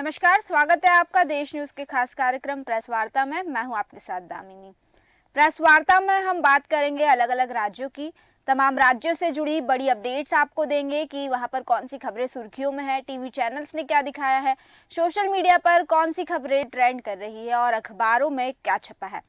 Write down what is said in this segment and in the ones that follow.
नमस्कार, स्वागत है आपका देश न्यूज के खास कार्यक्रम प्रेस वार्ता में। मैं हूं आपके साथ दामिनी। प्रेस वार्ता में हम बात करेंगे अलग अलग राज्यों की, तमाम राज्यों से जुड़ी बड़ी अपडेट्स आपको देंगे कि वहां पर कौन सी खबरें सुर्खियों में है, टीवी चैनल्स ने क्या दिखाया है, सोशल मीडिया पर कौन सी खबरें ट्रेंड कर रही है और अखबारों में क्या छपा है।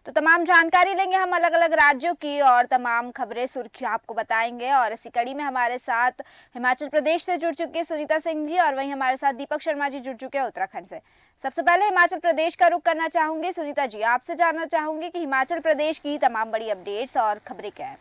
तो तमाम जानकारी लेंगे हम अलग अलग राज्यों की और तमाम खबरें सुर्खियां आपको बताएंगे। और इसी कड़ी में हमारे साथ हिमाचल प्रदेश से जुड़ चुके सुनीता सिंह जी और वहीं हमारे साथ दीपक शर्मा जी जुड़ चुके हैं उत्तराखंड से। सबसे पहले हिमाचल प्रदेश का रुख करना चाहूंगी। सुनीता जी, आपसे जानना चाहूंगी कि हिमाचल प्रदेश की तमाम बड़ी अपडेट्स और खबरें क्या है।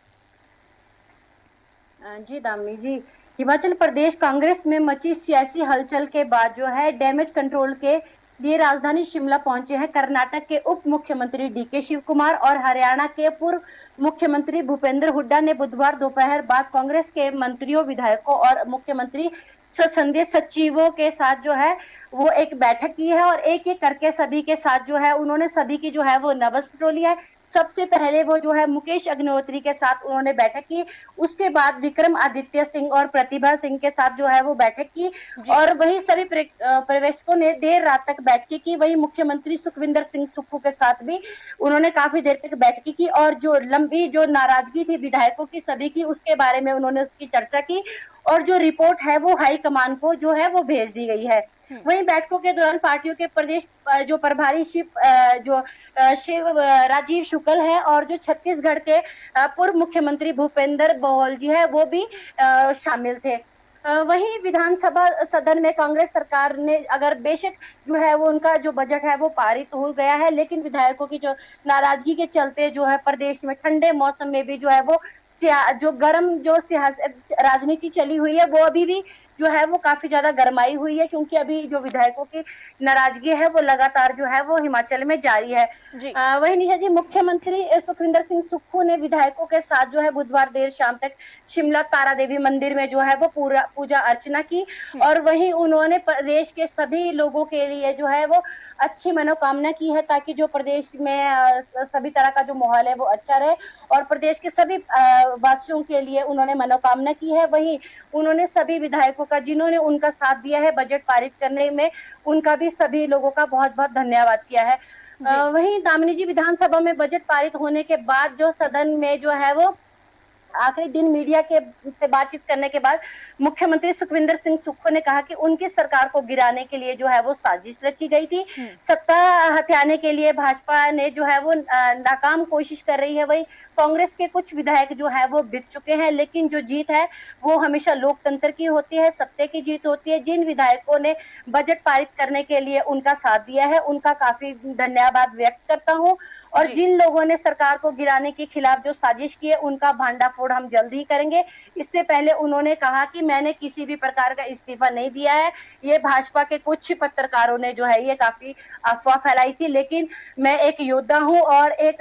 जी दामिनी जी, हिमाचल प्रदेश कांग्रेस में मची सियासी हलचल के बाद जो है डैमेज कंट्रोल के लिए राजधानी शिमला पहुंचे हैं कर्नाटक के उप मुख्यमंत्री डीके शिव कुमार और हरियाणा के पूर्व मुख्यमंत्री भूपेंद्र हुड्डा ने बुधवार दोपहर बाद कांग्रेस के मंत्रियों, विधायकों और मुख्यमंत्री संसदीय सचिवों के साथ जो है वो एक बैठक की है और एक एक करके सभी के साथ जो है उन्होंने सभी की जो है वो नब्ज टोली है। सबसे पहले वो जो है मुकेश अग्निहोत्री के साथ उन्होंने बैठक की। उसके बाद विक्रम आदित्य सिंह और प्रतिभा सिंह के साथ जो है वो बैठक की और वही सभी पर्यवेक्षकों ने देर रात तक बैठक की। वही मुख्यमंत्री सुखविंदर सिंह सुक्खू के साथ भी उन्होंने काफी देर तक बैठक की और जो लंबी जो नाराजगी थी विधायकों की सभी की, उसके बारे में उन्होंने उसकी चर्चा की और जो रिपोर्ट है वो हाईकमान को जो है वो भेज दी गई है। वहीं बैठकों के दौरान पार्टियों के प्रदेश जो प्रभारी शिव राजीव शुक्ल है और जो छत्तीसगढ़ के पूर्व मुख्यमंत्री भूपेंद्र बघेल जी है वो भी शामिल थे। वहीं विधानसभा सदन में कांग्रेस सरकार ने अगर बेशक जो है वो उनका जो बजट है वो पारित हो गया है, लेकिन विधायकों की जो नाराजगी के चलते जो है प्रदेश में ठंडे मौसम में भी जो है वो जो गर्म जो राजनीति चली हुई है वो अभी भी जो है वो काफी ज्यादा गरमाई हुई है, क्योंकि अभी जो विधायकों की नाराजगी है वो लगातार जो है वो हिमाचल में जारी है। वही निशा जी, मुख्यमंत्री सुखविंदर सिंह सुक्खू ने विधायकों के साथ जो है बुधवार देर शाम तक शिमला तारा देवी मंदिर में जो है वो पूरा पूजा अर्चना की और वहीं उन्होंने प्रदेश के सभी लोगों के लिए जो है वो अच्छी मनोकामना की है ताकि जो प्रदेश में सभी तरह का जो माहौल है वो अच्छा रहे और प्रदेश के सभी वासियों के लिए उन्होंने मनोकामना की है। वहीं उन्होंने सभी विधायकों का जिन्होंने उनका साथ दिया है बजट पारित करने में, उनका भी सभी लोगों का बहुत बहुत धन्यवाद किया है। वहीं दामिनी जी, विधानसभा में बजट पारित होने के बाद जो सदन में जो है वो आखिरी दिन मीडिया के से बातचीत करने के बाद मुख्यमंत्री सुखविंदर सिंह सुक्खू ने कहा कि उनकी सरकार को गिराने के लिए जो है वो साजिश रची गई थी। सत्ता हथियाने के लिए भाजपा ने जो है वो नाकाम कोशिश कर रही है। वही कांग्रेस के कुछ विधायक जो है वो बिक चुके हैं, लेकिन जो जीत है वो हमेशा लोकतंत्र की होती है, सत्य की जीत होती है। जिन विधायकों ने बजट पारित करने के लिए उनका साथ दिया है उनका काफी धन्यवाद व्यक्त करता हूँ और जिन लोगों ने सरकार को गिराने के खिलाफ जो साजिश की है उनका भांडाफोड़ हम जल्द ही करेंगे। इससे पहले उन्होंने कहा कि मैंने किसी भी प्रकार का इस्तीफा नहीं दिया है। ये भाजपा के कुछ पत्रकारों ने जो है ये काफी अफवाह फैलाई थी, लेकिन मैं एक योद्धा हूँ और एक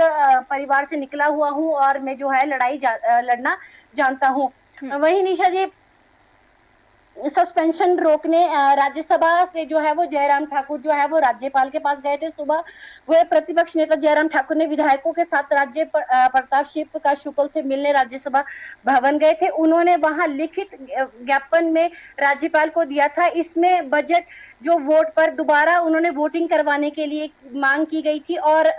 परिवार से निकला हुआ हूँ और मैं जो है लड़ना जानता हूँ। वही निशा जी, सस्पेंशन रोकने राज्यसभा से जो है वो जयराम ठाकुर जो है वो राज्यपाल के पास गए थे। सुबह वह प्रतिपक्ष नेता जयराम ठाकुर ने विधायकों के साथ राज्य प्रताप सिंह प्रकाश शुक्ल से मिलने राज्यसभा भवन गए थे। उन्होंने वहां लिखित ज्ञापन में राज्यपाल को दिया था। इसमें बजट जो वोट पर दोबारा उन्होंने वोटिंग करवाने के लिए मांग की गई थी और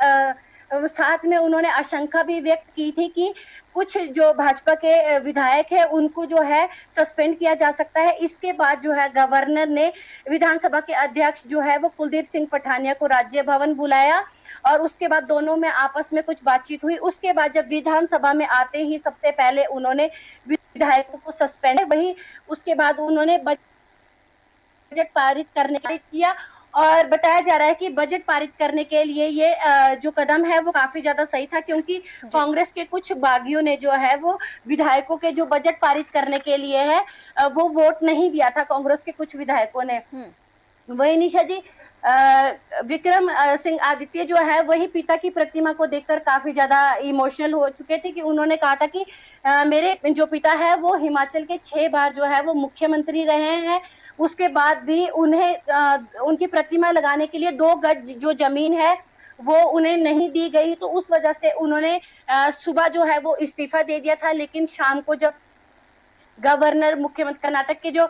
साथ में उन्होंने आशंका भी व्यक्त की थी कि कुछ जो भाजपा के विधायक है उनको जो है सस्पेंड किया जा सकता है। इसके बाद जो है गवर्नर ने विधानसभा के अध्यक्ष जो है वो कुलदीप सिंह पठानिया को राज्य भवन बुलाया और उसके बाद दोनों में आपस में कुछ बातचीत हुई। उसके बाद जब विधानसभा में आते ही सबसे पहले उन्होंने विधायकों को सस्पेंड, वही उसके बाद उन्होंने बजट पारित करने का किया और बताया जा रहा है कि बजट पारित करने के लिए ये जो कदम है वो काफी ज्यादा सही था, क्योंकि कांग्रेस के कुछ बागियों ने जो है वो विधायकों के जो बजट पारित करने के लिए है वो वोट नहीं दिया था, कांग्रेस के कुछ विधायकों ने। वही निशा जी, विक्रम सिंह आदित्य जो है वही पिता की प्रतिमा को देखकर काफी ज्यादा इमोशनल हो चुके थे कि उन्होंने कहा था कि मेरे जो पिता है वो हिमाचल के 6 बार जो है वो मुख्यमंत्री रहे हैं, उसके बाद भी उन्हें उनकी प्रतिमा लगाने के लिए 2 गज जो जमीन है वो उन्हें नहीं दी गई, तो उस वजह से उन्होंने सुबह जो है वो इस्तीफा दे दिया था। लेकिन शाम को जब गवर्नर, मुख्यमंत्री कर्नाटक के जो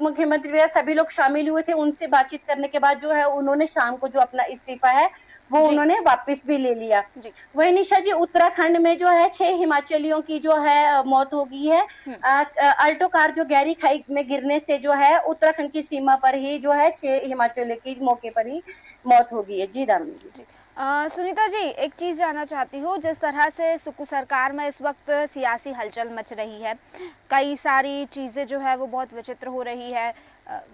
मुख्यमंत्री वगैरह सभी लोग शामिल हुए थे। उनसे बातचीत करने के बाद जो है उन्होंने शाम को जो अपना इस्तीफा है वो जी उन्होंने वापस भी ले लिया। जी। वही निशा जी, उत्तराखंड में जो है 6 हिमाचलियों की जो है मौत हो गई है। हम्म। अल्टो कार जो गहरी खाई में गिरने से जो है उत्तराखंड की सीमा पर ही जो है 6 हिमाचलियों की मौके पर ही मौत हो गई है। जी दामिनी जी। जी। सुनीता जी, एक चीज़ जानना चाहती हूँ, जिस तरह से सुक्खू सरकार में इस वक्त सियासी हलचल मच रही है, कई सारी चीज़ें जो है वो बहुत विचित्र हो रही है,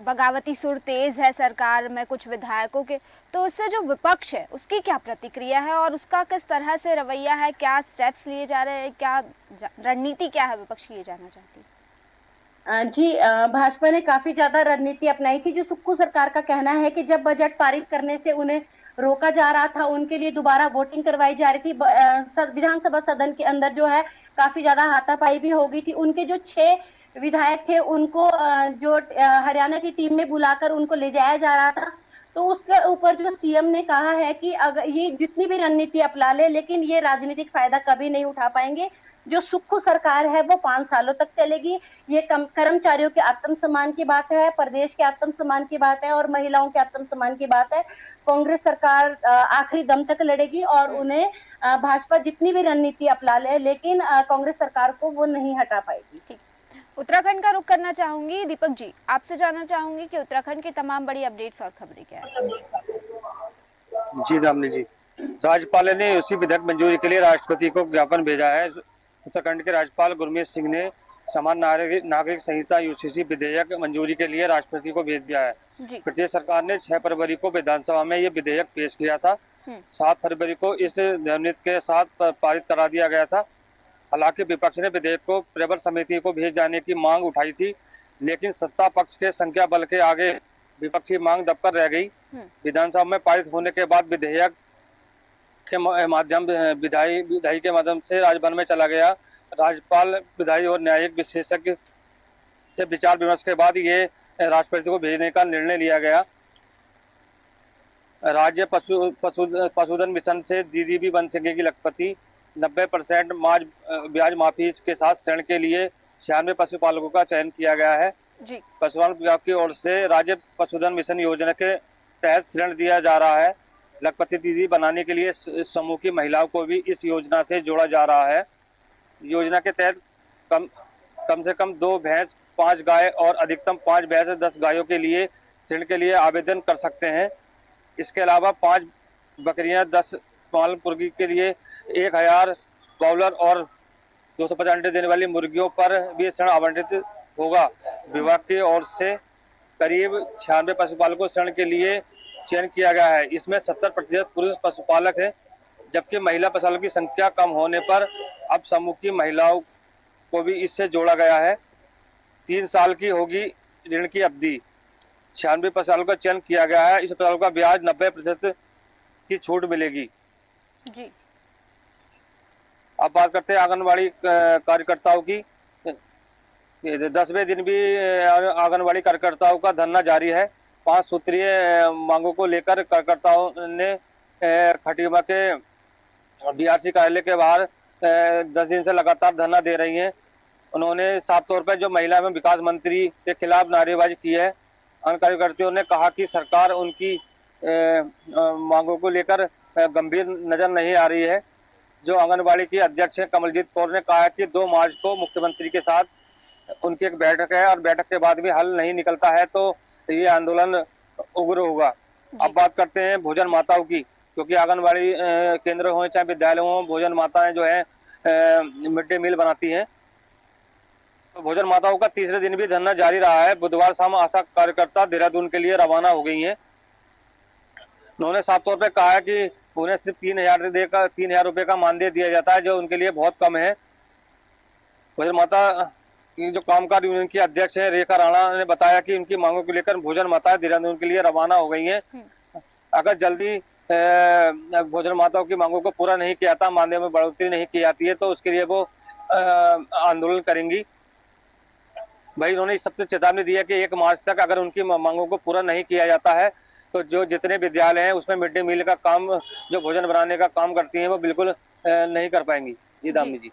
बगावती सुर तेज़ है सरकार में कुछ विधायकों के, तो इससे जो विपक्ष है उसकी क्या प्रतिक्रिया है और उसका किस तरह से रवैया है, क्या स्टेप्स लिए जा रहे हैं, क्या रणनीति क्या है विपक्ष की, ये जानना चाहती हूँ। जी, भाजपा ने काफी ज्यादा रणनीति अपनाई थी। जो सुक्खू सरकार का कहना है कि जब बजट पारित करने से उन्हें रोका जा रहा था, उनके लिए दोबारा वोटिंग करवाई जा रही थी। विधानसभा सदन के अंदर जो है काफी ज्यादा हाथापाई भी हो गई थी। उनके जो 6 विधायक थे उनको हरियाणा की टीम में बुलाकर उनको ले जाया जा रहा था। तो उसके ऊपर जो सीएम ने कहा है कि अगर ये जितनी भी रणनीति अपना ले, लेकिन ये राजनीतिक फायदा कभी नहीं उठा पाएंगे। जो सुक्खू सरकार है वो 5 सालों तक चलेगी। ये कर्मचारियों के आत्मसम्मान की बात है, प्रदेश के आत्मसम्मान की बात है और महिलाओं के आत्मसम्मान की बात है। कांग्रेस सरकार आखिरी दम तक लड़ेगी और उन्हें भाजपा जितनी भी रणनीति अपना ले, लेकिन कांग्रेस सरकार को वो नहीं हटा पाएगी। ठीक, उत्तराखंड का रुख करना चाहूंगी। दीपक जी, आपसे जानना चाहूंगी कि उत्तराखंड की तमाम बड़ी अपडेट्स और खबरें क्या है। जी दामिनी जी, राज्यपाल ने उसी विधेयक मंजूरी के लिए राष्ट्रपति को ज्ञापन भेजा है। उत्तराखंड के राज्यपाल गुरमीत सिंह ने समान नागरिक संहिता यूसीसी विधेयक मंजूरी के लिए राष्ट्रपति को भेज दिया है। जी। प्रदेश सरकार ने 6 फरवरी को विधानसभा में ये विधेयक पेश किया था। 7 फरवरी को इस ध्वनिमत के साथ पारित करा दिया गया था। हालांकि विपक्ष ने विधेयक को प्रवर समिति को भेज जाने की मांग उठाई थी, लेकिन सत्ता पक्ष के संख्या बल के आगे विपक्षी मांग दबकर रह गई। विधानसभा में पारित होने के बाद विधेयक के माध्यम विधायी के माध्यम से राजभवन में चला गया। राज्यपाल, विधायी और न्यायिक विशेषज्ञ से विचार विमर्श के बाद ये राष्ट्रपति को भेजने का निर्णय लिया गया। राज्य पशुधन मिशन से दीदी बन सकेगी लखपति। 90% ब्याज माफी के साथ ऋण के लिए 96 पशुपालकों का चयन किया गया है। जी। पशुपालन विभाग की ओर से राज्य पशुधन मिशन योजना के तहत ऋण दिया जा रहा है। लखपति दीदी बनाने के लिए समूह की महिलाओं को भी इस योजना से जोड़ा जा रहा है। योजना के तहत कम से कम 2 भैंस, 5 गाय और अधिकतम 5 भैंस 10 गायों के लिए ऋण के लिए आवेदन कर सकते हैं। इसके अलावा 5 बकरियां, 10 पालन मुर्गी के लिए 1000 बॉयलर और 250 अंडे देने वाली मुर्गियों पर भी ऋण आवंटित होगा। विभाग की ओर से करीब 96 पशुपालकों ऋण के लिए चयन किया गया है। इसमें 70% पुरुष पशुपालक हैं, जबकि महिला पशुपालकों की संख्या कम होने पर अब समूह की महिलाओं को भी इससे जोड़ा गया है। 3 साल की होगी ऋण की अवधि। 96 पशुपालकों का चयन किया गया है। इस पशुपालकों का ब्याज 90% की छूट मिलेगी। जी। अब बात करते हैं आंगनबाड़ी कार्यकर्ताओं की। 10वें दिन भी आंगनबाड़ी कार्यकर्ताओं का धरना जारी है। 5 सूत्रीय मांगों को लेकर कार्यकर्ताओं ने खटीमा के बीआरसी कार्यालय के बाहर 10 दिन से लगातार धरना दे रही हैं। उन्होंने साफ तौर पर जो महिला एवं विकास मंत्री के खिलाफ नारेबाजी की है। अन्य कार्यकर्ताओं ने कहा कि सरकार उनकी मांगों को लेकर गंभीर नजर नहीं आ रही है। जो आंगनबाड़ी की अध्यक्ष कमलजीत कौर ने कहा है कि 2 मार्च को मुख्यमंत्री के साथ उनकी एक बैठक है और बैठक के बाद भी हल नहीं निकलता है तो ये आंदोलन उग्र होगा। अब बात करते हैं भोजन माताओं की, क्योंकि आंगनबाड़ी केंद्र हो चाहे विद्यालय हो, भोजन माताएं जो है मिड डे मील बनाती हैं। तो भोजन माताओं का तीसरे दिन भी धरना जारी रहा है। बुधवार शाम आशा कार्यकर्ता देहरादून के लिए रवाना हो गई हैं। उन्होंने साफ तौर पर कहा है कि उन्हें सिर्फ 3,000 रुपए का मानदेय दिया जाता है, जो उनके लिए बहुत कम है। भोजन माता की जो कामगार यूनियन की अध्यक्ष है रेखा राणा ने बताया कि उनकी मांगों को लेकर भोजन माताएं देहरादून के लिए रवाना हो गई हैं। अगर जल्दी भोजन माताओं की मांगों को पूरा नहीं किया जाता, मानदेय में बढ़ोतरी नहीं की जाती है, तो उसके लिए वो आंदोलन करेंगी। भाई उन्होंने इस सबसे चेतावनी दी है कि 1 मार्च तक अगर उनकी मांगों को पूरा नहीं किया जाता है तो जो जितने विद्यालय हैं उसमें मिड डे मील का काम, जो भोजन बनाने का काम करती हैं, वो बिल्कुल नहीं कर पाएंगी। जी दामिनी जी।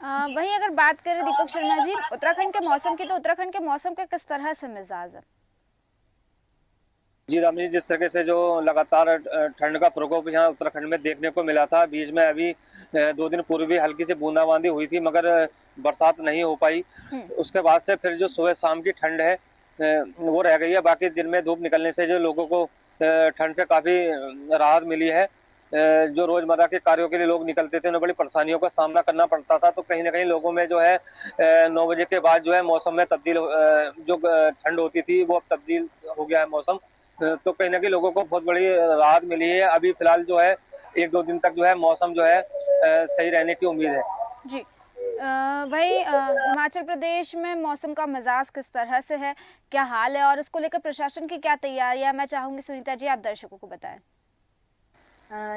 वहीं अगर बात करें दीपक शर्मा जी उत्तराखंड के मौसम की, तो उत्तराखंड के मौसम के किस तरह से मिजाज है? जी राम जी, जिस तरीके से जो लगातार ठंड का प्रकोप यहाँ उत्तराखंड में देखने को मिला था, बीच में अभी 2 दिन पूर्व भी हल्की सी बूंदाबांदी हुई थी, मगर बरसात नहीं हो पाई। हम्म। उसके बाद से फिर जो सुबह शाम की ठंड है वो रह गई है। बाकी दिन में धूप निकलने से जो लोगों को ठंड से काफी राहत मिली है। जो रोजमर्रा के कार्यों के लिए लोग निकलते थे, उन्हें बड़ी परेशानियों का सामना करना पड़ता था, तो कहीं ना कहीं लोगों में जो है 9 बजे के बाद जो है मौसम में तब्दील जो ठंड होती थी वो अब तब्दील हो गया है मौसम। तो कहीं ना कहीं लोगों को बहुत बड़ी राहत मिली है। अभी फिलहाल जो है 1-2 दिन तक जो है मौसम जो है सही रहने की उम्मीद है। जी। वही हिमाचल प्रदेश में मौसम का मिजाज किस तरह से है, क्या हाल है, और इसको लेकर प्रशासन की क्या तैयारियां, मैं चाहूंगी सुनीता जी आप दर्शकों को बताएं।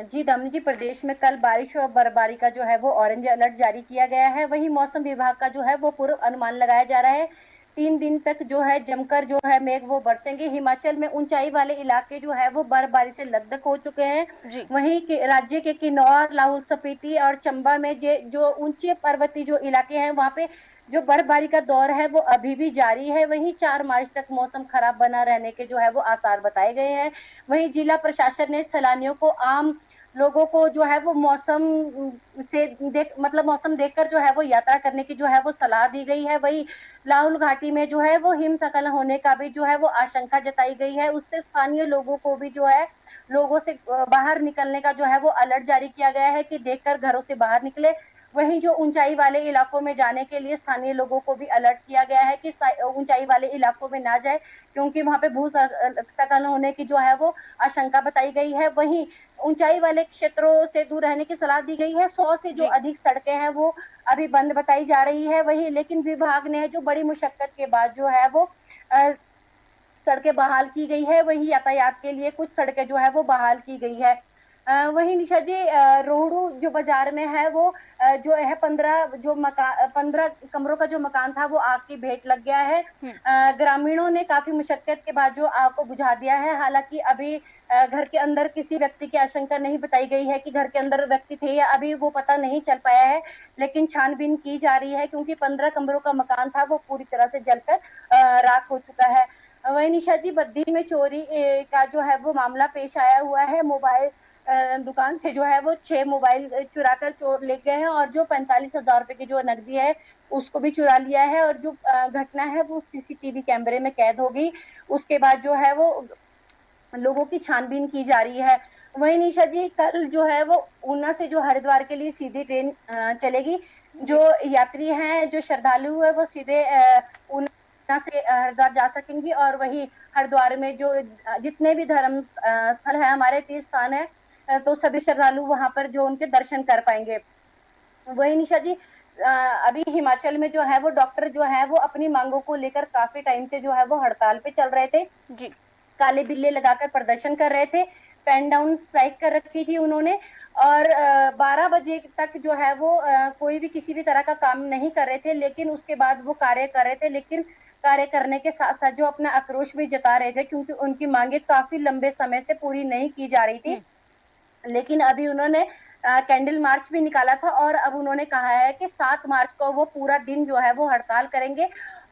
जी दामिनी जी, प्रदेश में कल बारिश और बर्फबारी का जो है वो ऑरेंज अलर्ट जारी किया गया है। वहीं मौसम विभाग का जो है वो पूर्व अनुमान लगाया जा रहा है 3 दिन तक जो है जमकर जो है मेघ वो बरसेंगे। हिमाचल में ऊंचाई वाले इलाके जो है वो बर्फबारी से लकदक हो चुके हैं। जी। वहीं के राज्य के किन्नौर, लाहौल स्पीति और चंबा में जो ऊंचे पर्वतीय जो इलाके हैं वहां पे जो बर्फबारी का दौर है वो अभी भी जारी है। वहीं 4 मार्च तक मौसम खराब बना रहने के जो है वो आसार बताए गए हैं। वहीं जिला प्रशासन ने सैलानियों को आम लोगों को जो है वो मौसम से मतलब मौसम देखकर जो है वो यात्रा करने की जो है वो सलाह दी गई है। वही लाहौल घाटी में जो है वो हिमस्खलन होने का भी जो है वो आशंका जताई गई है। उससे स्थानीय लोगों को भी जो है लोगों से बाहर निकलने का जो है वो अलर्ट जारी किया गया है कि देखकर घरों से बाहर निकले। वहीं जो ऊंचाई वाले इलाकों में जाने के लिए स्थानीय लोगों को भी अलर्ट किया गया है कि ऊंचाई वाले इलाकों में ना जाए, क्योंकि वहां पे भूस्खलन होने की जो है वो आशंका बताई गई है। वहीं ऊंचाई वाले क्षेत्रों से दूर रहने की सलाह दी गई है। 100 से जो जी। अधिक सड़कें हैं वो अभी बंद बताई जा रही है। वही लेकिन विभाग ने जो बड़ी मुशक्कत के बाद जो है वो सड़कें बहाल की गई है। वहीं यातायात के लिए कुछ सड़कें जो है वो बहाल की गई है। वहीं निशा जी, रोहड़ू जो बाजार में है वो जो है 15 कमरों का जो मकान था वो आग की भेंट लग गया है। ग्रामीणों ने काफी मुशक्कत के बाद जो आग को बुझा दिया है। हालांकि अभी घर के अंदर किसी व्यक्ति की आशंका नहीं बताई गई है कि घर के अंदर व्यक्ति थे या अभी वो पता नहीं चल पाया है, लेकिन छानबीन की जा रही है क्योंकि 15 कमरों का मकान था वो पूरी तरह से जलकर राख हो चुका है। वही निशा जी, बद्दी में चोरी का जो है वो मामला पेश आया हुआ है। मोबाइल दुकान से जो है वो 6 मोबाइल चुरा कर चोर ले गए हैं और जो 45,000 रुपए की जो नकदी है उसको भी चुरा लिया है। और जो घटना है वो सीसीटीवी कैमरे में कैद हो गई। उसके बाद जो है वो लोगों की छानबीन की जा रही है। वही निशा जी, कल जो है वो ऊना से जो हरिद्वार के लिए सीधी ट्रेन चलेगी। जो जी। यात्री हैं, जो श्रद्धालु है वो सीधे ऊना से हरिद्वार जा सकेंगी। और वही हरिद्वार में जो जितने भी धर्म स्थल है, हमारे तीर्थ स्थान है, तो सभी श्रद्धालु वहां पर जो उनके दर्शन कर पाएंगे। वही निशा जी, अभी हिमाचल में जो है वो डॉक्टर जो है वो अपनी मांगों को लेकर काफी टाइम से जो है वो हड़ताल पे चल रहे थे। जी। काले बिल्ले लगाकर प्रदर्शन कर रहे थे। पेन डाउन स्ट्राइक कर रखी थी उन्होंने। और 12 बजे तक जो है वो कोई भी किसी भी तरह का काम नहीं कर रहे थे, लेकिन उसके बाद वो कार्य कर रहे थे। लेकिन कार्य करने के साथ साथ जो अपना आक्रोश भी जता रहे थे, क्योंकि उनकी मांगे काफी लंबे समय से पूरी नहीं की जा रही थी। लेकिन अभी उन्होंने कैंडल मार्च भी निकाला था और अब उन्होंने कहा है कि 7 मार्च को वो पूरा दिन जो है वो हड़ताल करेंगे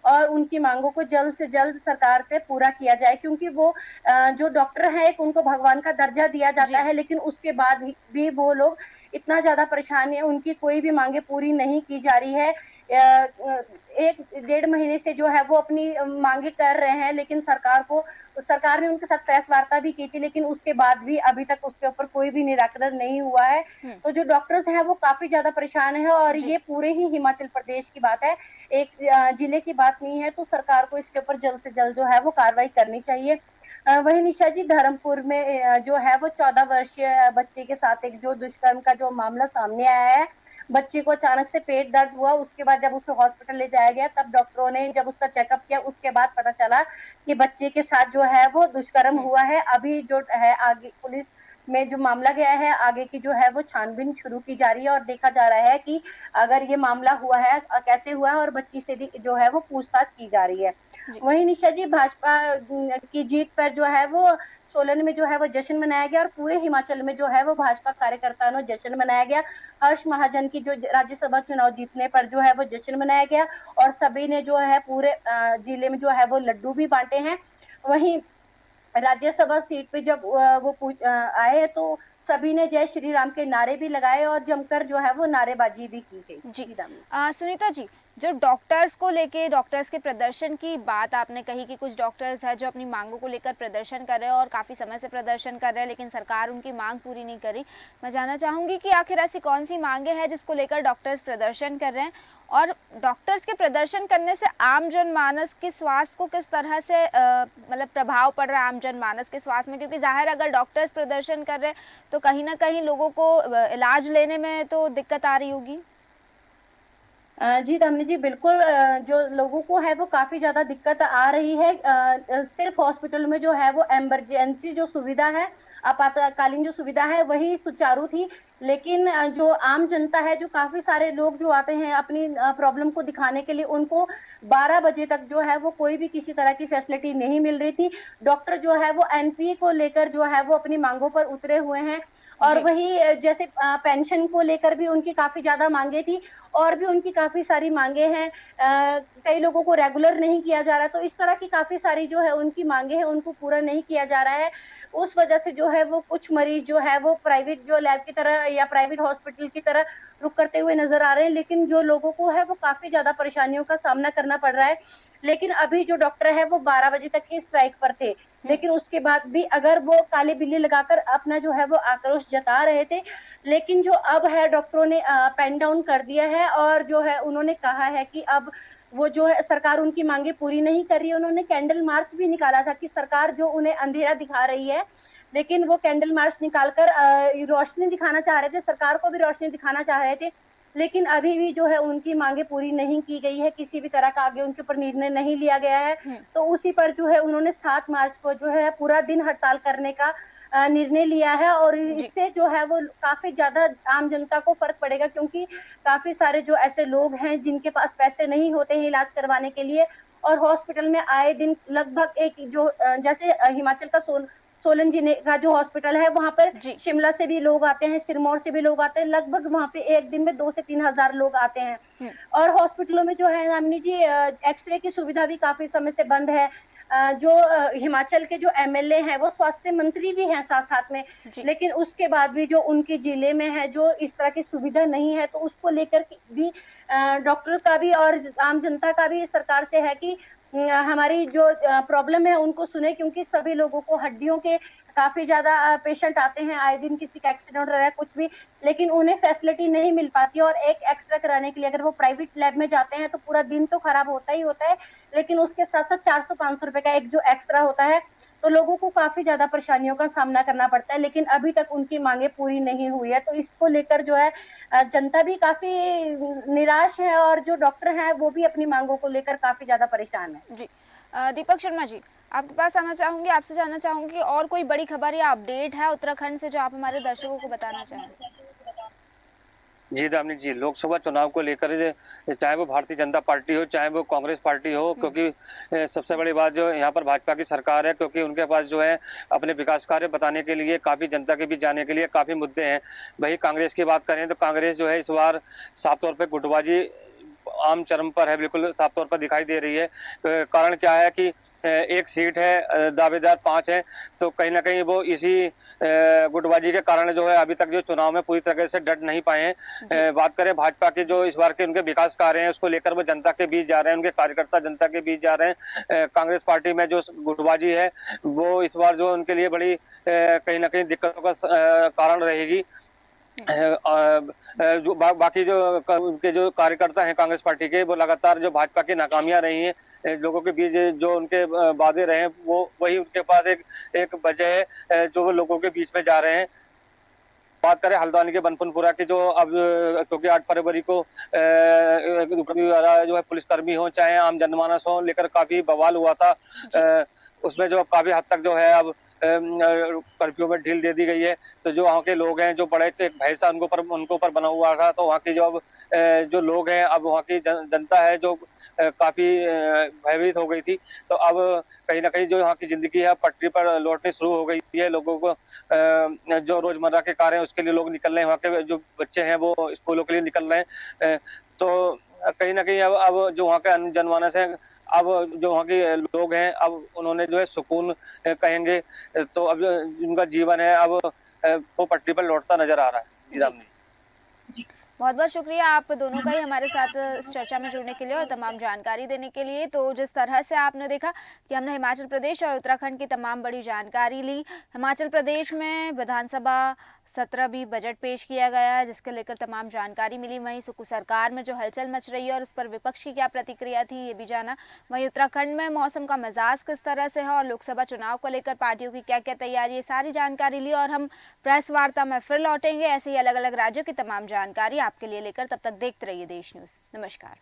और उनकी मांगों को जल्द से जल्द सरकार से पूरा किया जाए। क्योंकि वो जो डॉक्टर है, एक उनको भगवान का दर्जा दिया जाता जी। है, लेकिन उसके बाद भी वो लोग इतना ज्यादा परेशान है, उनकी कोई भी मांगे पूरी नहीं की जा रही है। 1-1.5 महीने से जो है वो अपनी मांगे कर रहे हैं, लेकिन सरकार ने उनके साथ प्रेस वार्ता भी की थी, लेकिन उसके बाद भी अभी तक उसके ऊपर कोई भी निराकरण नहीं हुआ है। तो जो डॉक्टर्स हैं वो काफी ज्यादा परेशान है और जी। ये पूरे ही हिमाचल प्रदेश की बात है, एक जिले की बात नहीं है। तो सरकार को इसके ऊपर जल्द से जल्द जो है वो कार्रवाई करनी चाहिए। वही निशा जी, धर्मपुर में जो है वो 14 वर्षीय बच्चे के साथ एक जो दुष्कर्म का जो मामला सामने आया है। बच्चे को अचानक से पेट दर्द हुआ, उसके बाद जब उसे हॉस्पिटल ले जाया गया, तब डॉक्टरों ने जब उसका चेकअप किया, उसके बाद पता चला कि बच्चे के साथ जो है वो दुष्कर्म हुआ है। अभी जो है आगे पुलिस में जो मामला गया है, आगे की जो है वो छानबीन शुरू की जा रही है और देखा जा रहा है कि अगर ये मामला हुआ है कैसे हुआ है, और बच्ची से भी जो है वो पूछताछ की जा रही है। जी। वही निशा जी, भाजपा की जीत पर जो है वो सोलन में जो है वो जश्न मनाया गया और पूरे हिमाचल में जो है वो भाजपा कार्यकर्ताओं ने जश्न मनाया गया। हर्ष महाजन की जो राज्यसभा चुनाव जीतने पर जो है वो जश्न मनाया गया और सभी ने जो है पूरे जिले में जो है वो लड्डू भी बांटे हैं। वहीं राज्यसभा सीट पे जब वो आए तो सभी ने जय श्री राम के नारे भी लगाए और जमकर जो है वो नारेबाजी भी की गई। जी दामिनी। सुनीता जी, जो डॉक्टर्स को लेके डॉक्टर्स के प्रदर्शन की बात आपने कही कि कुछ डॉक्टर्स हैं जो अपनी मांगों को लेकर प्रदर्शन कर रहे हैं और काफ़ी समय से प्रदर्शन कर रहे हैं, लेकिन सरकार उनकी मांग पूरी नहीं करी। मैं जानना चाहूँगी कि आखिर ऐसी कौन सी मांगे हैं जिसको लेकर डॉक्टर्स प्रदर्शन कर रहे हैं, और डॉक्टर्स के प्रदर्शन करने से आम जनमानस के स्वास्थ्य को किस तरह से मतलब प्रभाव पड़ रहा है आम जनमानस के स्वास्थ्य में, क्योंकि जाहिर अगर डॉक्टर्स प्रदर्शन कर रहे हैं तो कहीं ना कहीं लोगों को इलाज लेने में तो दिक्कत आ रही होगी। जी दामिनी जी, बिल्कुल जो लोगों को है वो काफी ज्यादा दिक्कत आ रही है। सिर्फ हॉस्पिटल में जो है वो इमरजेंसी जो सुविधा है, आपातकालीन जो सुविधा है वही सुचारू थी, लेकिन जो आम जनता है, जो काफी सारे लोग जो आते हैं अपनी प्रॉब्लम को दिखाने के लिए, उनको 12 बजे तक जो है वो कोई भी किसी तरह की फैसिलिटी नहीं मिल रही थी। डॉक्टर जो है वो एनपीए को लेकर जो है वो अपनी मांगों पर उतरे हुए हैं और वही जैसे पेंशन को लेकर भी उनकी काफी ज्यादा मांगे थी और भी उनकी काफी सारी मांगे हैं। कई लोगों को रेगुलर नहीं किया जा रहा, तो इस तरह की काफी सारी जो है उनकी मांगे हैं, उनको पूरा नहीं किया जा रहा है। उस वजह से जो है वो कुछ मरीज जो है वो प्राइवेट जो लैब की तरह या प्राइवेट हॉस्पिटल की तरह रुक करते हुए नजर आ रहे हैं, लेकिन जो लोगों को है वो काफी ज्यादा परेशानियों का सामना करना पड़ रहा है। लेकिन अभी जो डॉक्टर है वो 12 बजे तक की स्ट्राइक पर थे, लेकिन उसके बाद भी अगर वो काले बिल्ली लगाकर अपना जो है वो आक्रोश जता रहे थे, लेकिन जो अब है डॉक्टरों ने पेन डाउन कर दिया है और जो है उन्होंने कहा है कि अब वो जो है सरकार उनकी मांगे पूरी नहीं कर रही है। उन्होंने कैंडल मार्च भी निकाला था कि सरकार जो उन्हें अंधेरा दिखा रही है, लेकिन वो कैंडल मार्च निकालकर रोशनी दिखाना चाह रहे थे, सरकार को भी रोशनी दिखाना चाह रहे थे, लेकिन अभी भी जो है उनकी मांगे पूरी नहीं की गई है, किसी भी तरह का आगे उनके ऊपर निर्णय नहीं लिया गया है। तो उसी पर जो है उन्होंने 7 मार्च को जो है पूरा दिन हड़ताल करने का निर्णय लिया है और इससे जो है वो काफी ज्यादा आम जनता को फर्क पड़ेगा, क्योंकि काफी सारे जो ऐसे लोग हैं जिनके पास पैसे नहीं होते हैं इलाज करवाने के लिए और हॉस्पिटल में आए दिन लगभग एक जो जैसे हिमाचल का सोलन जिले का जो हॉस्पिटल है वहां पर शिमला से भी लोग आते हैं, सिरमौर से भी लोग आते हैं, लगभग वहां पे एक दिन में 2 से 3 हजार लोग आते हैं। और हॉस्पिटलों में जो है रामिनी जी एक्सरे की सुविधा भी काफी समय से बंद है। जो हिमाचल के जो एमएलए हैं वो स्वास्थ्य मंत्री भी हैं साथ साथ में, लेकिन उसके बाद भी जो उनके जिले में है जो इस तरह की सुविधा नहीं है, तो उसको लेकर भी डॉक्टर का भी और आम जनता का भी सरकार से है कि हमारी जो प्रॉब्लम है उनको सुने, क्योंकि सभी लोगों को हड्डियों के काफी ज्यादा पेशेंट आते हैं आए दिन, किसी का एक्सीडेंट हो रहा है कुछ भी, लेकिन उन्हें फैसिलिटी नहीं मिल पाती और एक एक्सरे कराने के लिए अगर वो प्राइवेट लैब में जाते हैं तो पूरा दिन तो खराब होता ही होता है, लेकिन उसके साथ साथ 400-500 रुपए का एक जो एक्स्ट्रा होता है, तो लोगों को काफी ज्यादा परेशानियों का सामना करना पड़ता है, लेकिन अभी तक उनकी मांगे पूरी नहीं हुई है। तो इसको लेकर जो है जनता भी काफी निराश है और जो डॉक्टर हैं वो भी अपनी मांगों को लेकर काफी ज्यादा परेशान है। जी दीपक शर्मा जी, आपके पास आना चाहूंगी, आपसे जानना चाहूंगी कि और कोई बड़ी खबर या अपडेट है उत्तराखंड से जो आप हमारे दर्शकों को बताना चाहें। जी दामिनी जी, लोकसभा चुनाव को लेकर चाहे वो भारतीय जनता पार्टी हो चाहे वो कांग्रेस पार्टी हो, क्योंकि सबसे बड़ी बात जो यहाँ पर भाजपा की सरकार है, क्योंकि उनके पास जो है अपने विकास कार्य बताने के लिए काफी जनता के बीच जाने के लिए काफी मुद्दे हैं। वही कांग्रेस की बात करें तो कांग्रेस जो है इस बार साफ तौर पर गुटबाजी आम चरम पर है, बिल्कुल साफ तौर पर दिखाई दे रही है। कारण क्या है कि एक सीट है, दावेदार 5 हैं, तो कहीं ना कहीं वो इसी गुटबाजी के कारण जो है अभी तक जो चुनाव में पूरी तरह से डट नहीं पाए हैं। बात करें भाजपा के जो इस बार के उनके विकास कार्य हैं उसको लेकर वो जनता के बीच जा रहे हैं, उनके कार्यकर्ता जनता के बीच जा रहे हैं। कांग्रेस पार्टी में जो गुटबाजी है वो इस बार जो उनके लिए बड़ी कहीं ना कहीं दिक्कतों का कारण रहेगी। जो बाकी जो उनके जो कार्यकर्ता हैं कांग्रेस पार्टी के, वो लगातार जो भाजपा की नाकामियां रही हैं लोगों के बीच जो उनके वादे रहे हैं वो वही उनके पास एक वजह है जो वो लोगों के बीच में जा रहे हैं। बात करें हल्द्वानी के बनपुनपुरा की, जो अब क्योंकि 8 फरवरी को जो है पुलिसकर्मी हो चाहे आम जनमानस हो लेकर काफी बवाल हुआ था, उसमें जो काफी हद तक जो है अब कर्फ्यू में ढील दे दी गई है। तो जो वहाँ के लोग हैं, जो बड़े एक भय सा उनको ऊपर बना हुआ था, तो वहाँ की जो अब जो लोग हैं, अब वहाँ की जनता है जो काफ़ी भयभीत हो गई थी। तो अब कहीं न कहीं जो यहाँ की ज़िंदगी है पटरी पर लौटनी शुरू हो गई है। लोगों को जो रोज़मर्रा के कार्य हैं उसके लिए लोग निकल रहे हैं, वहाँ के जो बच्चे हैं वो स्कूलों के लिए निकल रहे हैं। तो कहीं न कहीं अब जो वहाँ के जनमानस है, अब जो वहाँ के लोग हैं, अब उन्होंने जो है सुकून कहेंगे, तो अब जो उनका जीवन है अब वो पटरी पर लौटता नज़र आ रहा है। जी, जी, सामने। बहुत बहुत शुक्रिया आप दोनों का ही हमारे साथ इस चर्चा में जुड़ने के लिए और तमाम जानकारी देने के लिए। तो जिस तरह से आपने देखा कि हमने हिमाचल प्रदेश और उत्तराखंड की तमाम बड़ी जानकारी ली। हिमाचल प्रदेश में विधानसभा सत्र भी बजट पेश किया गया है जिसके लेकर तमाम जानकारी मिली। वहीं सुकू सरकार में जो हलचल मच रही है और उस पर विपक्ष की क्या प्रतिक्रिया थी ये भी जाना। वहीं उत्तराखंड में मौसम का मिजाज किस तरह से है और लोकसभा चुनाव को लेकर पार्टियों की क्या क्या तैयारी है, सारी जानकारी ली। और हम प्रेस वार्ता में फिर लौटेंगे ऐसे ही अलग अलग राज्यों की तमाम जानकारी आपके लिए लेकर। तब तक देखते रहिए देश न्यूज़। नमस्कार।